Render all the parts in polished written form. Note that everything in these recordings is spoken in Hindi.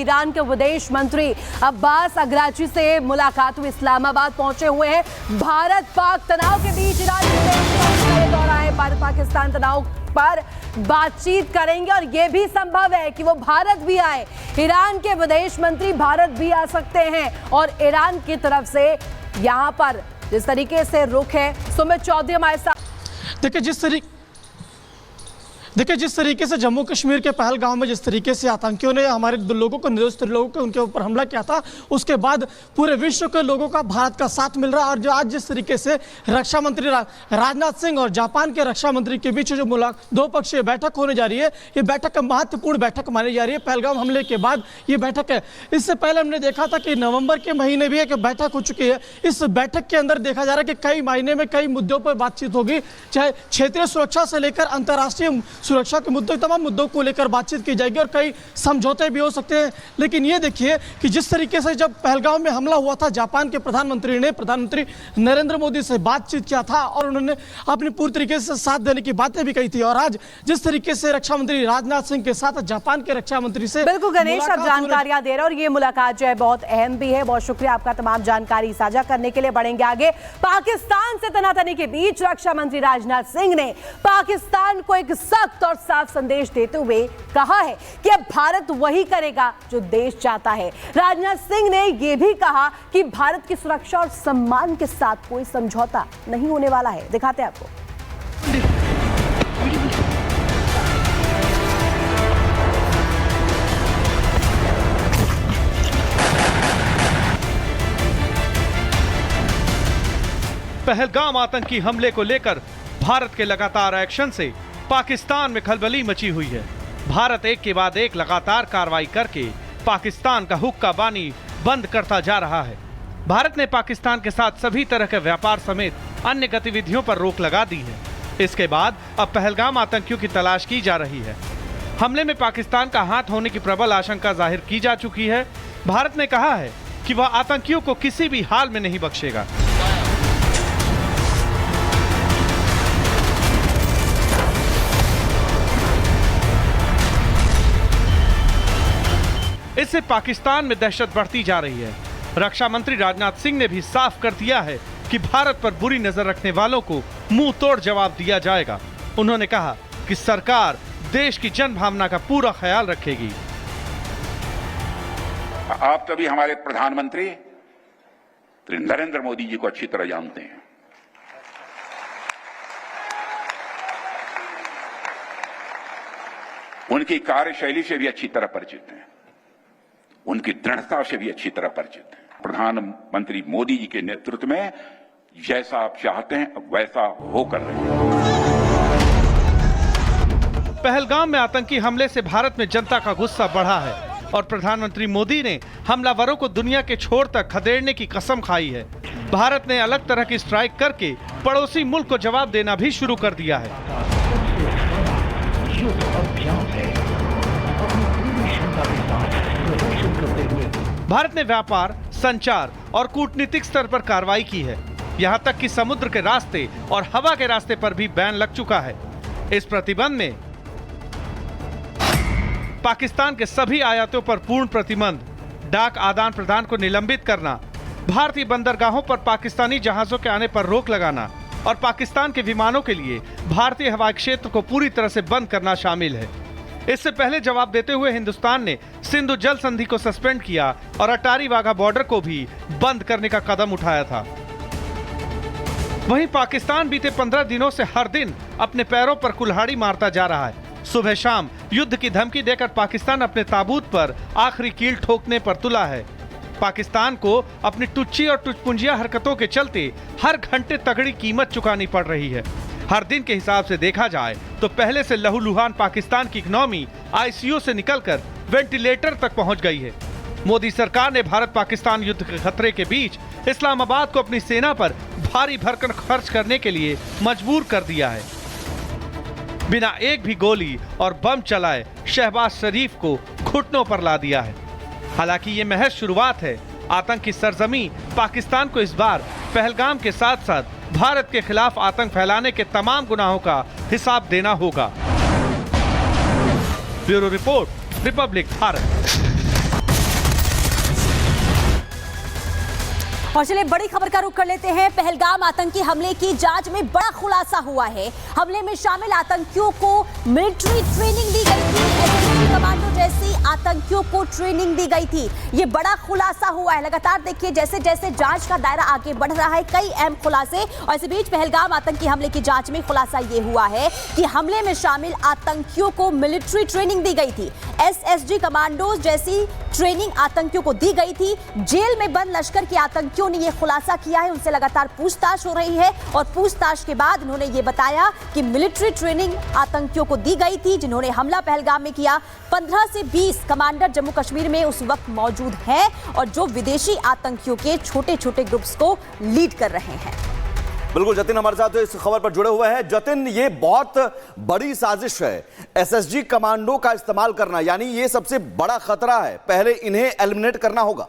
ईरान के विदेश मंत्री अब्बास अग्राची से मुलाकात हुई। इस्लामाबाद पहुंचे हुए हैं। भारत पाक तनाव के बीच ईरान के विदेश मंत्री का दौरा है। भारत पाकिस्तान तनाव पर बातचीत करेंगे और यह भी संभव है कि वो भारत भी आए। ईरान के विदेश मंत्री भारत भी आ सकते हैं और ईरान की तरफ से यहां पर जिस तरीके से रुख है। सुमित चौधरी हमारे साथ। देखिए जिस तरीके से जम्मू कश्मीर के पहलगाम में जिस तरीके से आतंकियों ने हमारे लोगों को, निर्दोष लोगों को उनके ऊपर हमला किया था, उसके बाद पूरे विश्व के लोगों का भारत का साथ मिल रहा है। और जो आज जिस तरीके से रक्षा मंत्री राजनाथ सिंह और जापान के रक्षा मंत्री के बीच जो दो पक्षीय बैठक होने जा रही है, ये बैठक महत्वपूर्ण बैठक मानी जा रही है। पहलगाम हमले के बाद ये बैठक है। इससे पहले हमने देखा था कि नवंबर के महीने भी एक बैठक हो चुकी है। इस बैठक के अंदर देखा जा रहा है कि कई महीने में कई मुद्दों पर बातचीत होगी, चाहे क्षेत्रीय सुरक्षा से लेकर अंतर्राष्ट्रीय सुरक्षा के मुद्दों, तमाम मुद्दों को लेकर बातचीत की जाएगी और कई समझौते भी हो सकते हैं। लेकिन ये देखिए कि जिस तरीके से जब पहलगाम में हमला हुआ था, जापान के प्रधानमंत्री ने प्रधानमंत्री नरेंद्र मोदी से बातचीत किया था और उन्होंने अपनी पूरी तरीके से साथ देने की बातें भी कही थी। और आज जिस तरीके से रक्षा मंत्री राजनाथ सिंह के साथ जापान के रक्षा मंत्री से बिल्कुल गणेश आप जानकारियां दे रहे हैं और ये मुलाकात जो है बहुत अहम भी है। बहुत शुक्रिया आपका तमाम जानकारी साझा करने के लिए। बढ़ेंगे आगे। पाकिस्तान से तनातनी के बीच रक्षा मंत्री राजनाथ सिंह ने पाकिस्तान को एक सख्त और साफ संदेश देते हुए कहा है कि अब भारत वही करेगा जो देश चाहता है। राजनाथ सिंह ने यह भी कहा कि भारत की सुरक्षा और सम्मान के साथ कोई समझौता नहीं होने वाला है। दिखाते हैं आपको। पहलगाम आतंकी हमले को लेकर भारत के लगातार एक्शन से पाकिस्तान में खलबली मची हुई है। भारत एक के बाद एक लगातार कार्रवाई करके पाकिस्तान का हुक्का बानी बंद करता जा रहा है। भारत ने पाकिस्तान के साथ सभी तरह के व्यापार समेत अन्य गतिविधियों पर रोक लगा दी है। इसके बाद अब पहलगाम आतंकियों की तलाश की जा रही है। हमले में पाकिस्तान का हाथ होने की प्रबल आशंका जाहिर की जा चुकी है। भारत ने कहा है कि वह आतंकियों को किसी भी हाल में नहीं बख्शेगा। इससे पाकिस्तान में दहशत बढ़ती जा रही है। रक्षा मंत्री राजनाथ सिंह ने भी साफ कर दिया है कि भारत पर बुरी नजर रखने वालों को मुंह तोड़ जवाब दिया जाएगा। उन्होंने कहा कि सरकार देश की जन भावना का पूरा ख्याल रखेगी। आप तभी हमारे प्रधानमंत्री नरेंद्र मोदी जी को अच्छी तरह जानते हैं। उनकी कार्यशैली से भी अच्छी तरह परिचित हैं, उनकी दृढ़ता से भी अच्छी तरह परिचित हैं। प्रधानमंत्री मोदी जी के नेतृत्व में जैसा आप चाहते हैं वैसा होकर रहेगा। पहलगाम में आतंकी हमले से भारत में जनता का गुस्सा बढ़ा है और प्रधानमंत्री मोदी ने हमलावरों को दुनिया के छोर तक खदेड़ने की कसम खाई है। भारत ने अलग तरह की स्ट्राइक करके पड़ोसी मुल्क को जवाब देना भी शुरू कर दिया है। भारत ने व्यापार, संचार और कूटनीतिक स्तर पर कार्रवाई की है। यहाँ तक कि समुद्र के रास्ते और हवा के रास्ते पर भी बैन लग चुका है। इस प्रतिबंध में पाकिस्तान के सभी आयातों पर पूर्ण प्रतिबंध, डाक आदान प्रदान को निलंबित करना, भारतीय बंदरगाहों पर पाकिस्तानी जहाजों के आने पर रोक लगाना और पाकिस्तान के विमानों के लिए भारतीय हवाई क्षेत्र को पूरी तरह से बंद करना शामिल है। इससे पहले जवाब देते हुए हिंदुस्तान ने सिंधु जल संधि को सस्पेंड किया और अटारी वाघा बॉर्डर को भी बंद करने का कदम उठाया था। वहीं पाकिस्तान बीते 15 दिनों से हर दिन अपने पैरों पर कुल्हाड़ी मारता जा रहा है। सुबह शाम युद्ध की धमकी देकर पाकिस्तान अपने ताबूत पर आखिरी कील ठोकने पर तुला है। पाकिस्तान को अपनी टुच्ची और टुचपुंजिया हरकतों के चलते हर घंटे तगड़ी कीमत चुकानी पड़ रही है। हर दिन के हिसाब से देखा जाए तो पहले से लहूलुहान पाकिस्तान की इकोनॉमी आईसीयू से निकलकर वेंटिलेटर तक पहुंच गई है। मोदी सरकार ने भारत पाकिस्तान युद्ध के खतरे के बीच इस्लामाबाद को अपनी सेना पर भारी भरकम खर्च करने के लिए मजबूर कर दिया है। बिना एक भी गोली और बम चलाए शहबाज शरीफ को घुटनों पर ला दिया है। हालांकि ये महज शुरुआत है। आतंकी सरजमी पाकिस्तान को इस बार पहलगाम के साथ साथ भारत के खिलाफ आतंक फैलाने के तमाम गुनाहों का हिसाब देना होगा। Bureau report, Republic Bharat. और चलिए बड़ी खबर का रुख कर लेते हैं। पहलगाम आतंकी हमले की जांच में बड़ा खुलासा हुआ है। हमले में शामिल आतंकियों को मिलिट्री ट्रेनिंग दी गई थी। एसएसजी कमांडो जैसी आतंकियों को ट्रेनिंग दी गई थी। ये बड़ा खुलासा हुआ है। लगातार देखिए जैसे जैसे जांच का दायरा आगे बढ़ रहा है, कई अहम खुलासे। और इसी बीच पहलगाम आतंकी हमले की जांच में खुलासा ये हुआ है कि हमले में शामिल आतंकियों को मिलिट्री ट्रेनिंग दी गई थी। एसएसजी कमांडो जैसी ट्रेनिंग आतंकियों को दी गई थी। जेल में बंद लश्कर के आतंकियों ने यह खुलासा किया है। उनसे लगातार पूछताछ हो रही है और पूछताछ के बाद उन्होंने ये बताया कि मिलिट्री ट्रेनिंग आतंकियों को दी गई थी जिन्होंने हमला पहलगाम में किया। 15 से 20 कमांडर जम्मू कश्मीर में उस वक्त मौजूद हैं और जो विदेशी आतंकियों के छोटे छोटे ग्रुप्स को लीड कर रहे हैं। बिल्कुल, जतिन हमारे साथ इस खबर पर जुड़े हुए हैं। जतिन, ये बहुत बड़ी साजिश है एसएसजी कमांडो का इस्तेमाल करना, यानी ये सबसे बड़ा खतरा है। पहले इन्हें एलिमिनेट करना होगा।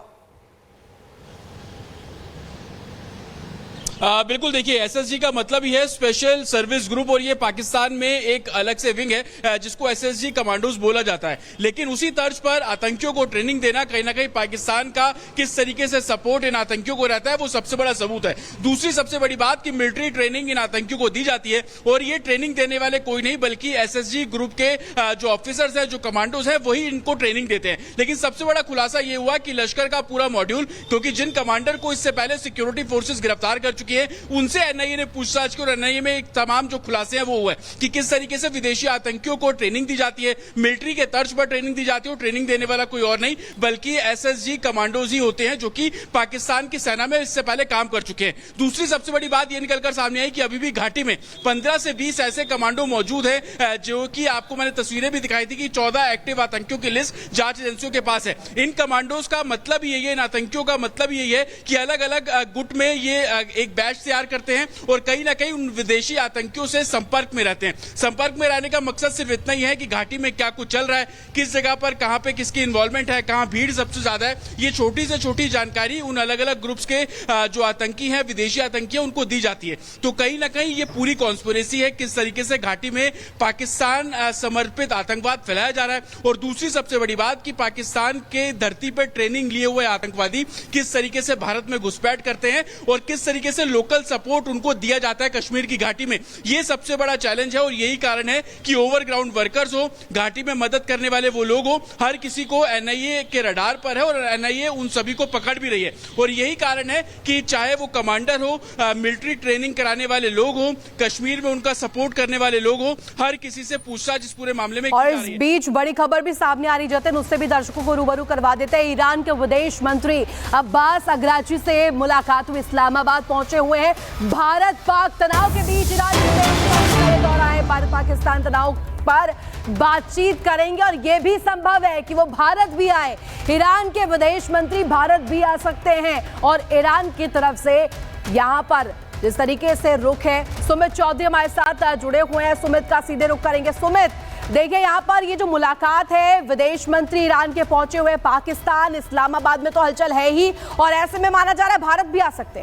बिल्कुल, देखिए एसएसजी का मतलब ही है स्पेशल सर्विस ग्रुप और ये पाकिस्तान में एक अलग से विंग है जिसको एसएसजी कमांडोज बोला जाता है। लेकिन उसी तर्ज पर आतंकियों को ट्रेनिंग देना कहीं ना कहीं पाकिस्तान का किस तरीके से सपोर्ट इन आतंकियों को रहता है वो सबसे बड़ा सबूत है। दूसरी सबसे बड़ी बात कि मिलिट्री ट्रेनिंग इन आतंकियों को दी जाती है और ये ट्रेनिंग देने वाले कोई नहीं बल्कि एसएसजी ग्रुप के जो ऑफिसर्स हैं, जो कमांडोज हैं, वही इनको ट्रेनिंग देते हैं। लेकिन सबसे बड़ा खुलासा ये हुआ कि लश्कर का पूरा मॉड्यूल, क्योंकि जिन कमांडर को इससे पहले सिक्योरिटी फोर्सेस गिरफ्तार कर चुकी है उनसे एनआईए ने पूछताछ की और एनआईए में तमाम जो खुलासे हैं वो हुए कि किस तरीके से विदेशी आतंकियों को ट्रेनिंग दी जाती है। मिलिट्री के तर्ज पर ट्रेनिंग दी जाती है और ट्रेनिंग देने वाला कोई और नहीं बल्कि एसएसजी कमांडोज ही होते हैं जो कि पाकिस्तान की सेना में इससे पहले काम कर चुके हैं। दूसरी सबसे बड़ी बात यह निकलकर सामने आई कि अभी भी घाटी में 15 से 20 ऐसे कमांडो मौजूद है जो कि आपको मैंने तस्वीरें भी दिखाई थी कि 14 एक्टिव आतंकियों की लिस्ट जांच एजेंसियों के पास है। इन कमांडोज का मतलब यही है, इन आतंकियों का मतलब यही है कि अलग अलग गुट में ये एक बैच तैयार करते हैं और कहीं ना कहीं उन विदेशी आतंकियों से संपर्क में रहते हैं। संपर्क में रहने का मकसद सिर्फ इतना ही है कि घाटी में क्या कुछ चल रहा है, किस जगह पर कहां पे किसकी इन्वॉल्वमेंट है, कहां भीड़ सबसे ज्यादा है, ये छोटी से छोटी जानकारी उन अलग अलग ग्रुप्स के जो आतंकी हैं, विदेशी आतंकी हैं, उनको दी जाती है। तो कहीं ना कहीं ये पूरी कॉन्स्पिरेसी है किस तरीके से घाटी में पाकिस्तान समर्पित आतंकवाद फैलाया जा रहा है। और दूसरी सबसे बड़ी बात कि पाकिस्तान के धरती पर ट्रेनिंग लिए हुए आतंकवादी किस तरीके से भारत में घुसपैठ करते हैं और किस तरीके से लोकल सपोर्ट उनको दिया जाता है कश्मीर की घाटी में। यह सबसे बड़ा चैलेंज है और यही कारण है कि ओवरग्राउंड वर्कर्स हो, घाटी में मदद करने वाले वो लोग हो, हर किसी को एनआईए के रडार पर है और एनआईए उन सभी को पकड़ भी रही है। और यही कारण है कि चाहे वो कमांडर हो, मिलिट्री ट्रेनिंग कराने वाले लोग हो, कश्मीर में उनका सपोर्ट करने वाले लोग हो, हर किसी से पूछताछ इस पूरे मामले में। और इस बीच बड़ी खबर भी सामने आ रही जतिन, उससे भी दर्शकों को रूबरू करवा देते हैं। ईरान के विदेश मंत्री अब्बास अग्राची से मुलाकात हुई, इस्लामाबाद पहुंचे हुए हैं। भारत पाक तनाव के बीच ईरान के दौरान भारत पाकिस्तान तनाव पर बातचीत करेंगे और यह भी संभव है कि वो भारत भी आए। ईरान के विदेश मंत्री भारत भी आ सकते हैं और ईरान की तरफ से यहां पर जिस तरीके से रुख है, सुमित चौधरी हमारे साथ जुड़े हुए हैं। सुमित का सीधे रुख करेंगे। सुमित, देखिए यहाँ पर ये जो मुलाकात है, विदेश मंत्री ईरान के पहुंचे हुए पाकिस्तान, इस्लामाबाद में तो हलचल है ही और ऐसे में माना जा रहा है भारत भी आ सकते हैं।